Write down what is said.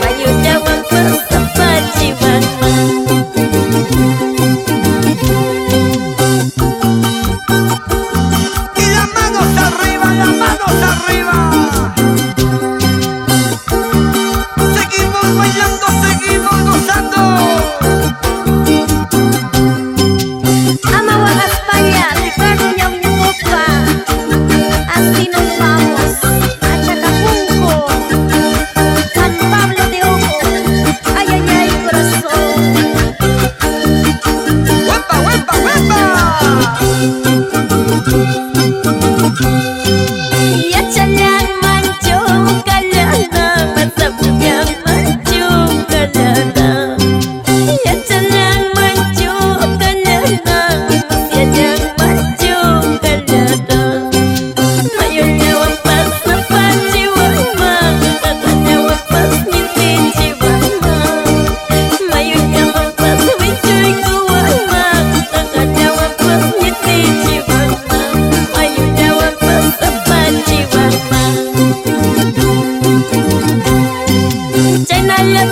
Mayu jawab bersepat jiwamu. Y las manos arriba, las manos arriba. Seguimos bailando, seguimos gozando. Amawa España, Ricardo Ñauña Copa. Así nos vamos a Chacapulco, San Pablo de Ojo. Ay, ay, ay, corazón. ¡Huepa, huepa, huepa! Ya chalang manjo kalana, masapnya manjo kalana. Ya chalang manjo kalana, masapnya manjo kalana. Mayunya wapas napan jiwa ma, katanya wapas nyinti jiwa ma. Mayunya wapas wicuy kuat ma, katanya wapas nyinti jiwa ma. Mayunya wapas napan jiwa ma. China la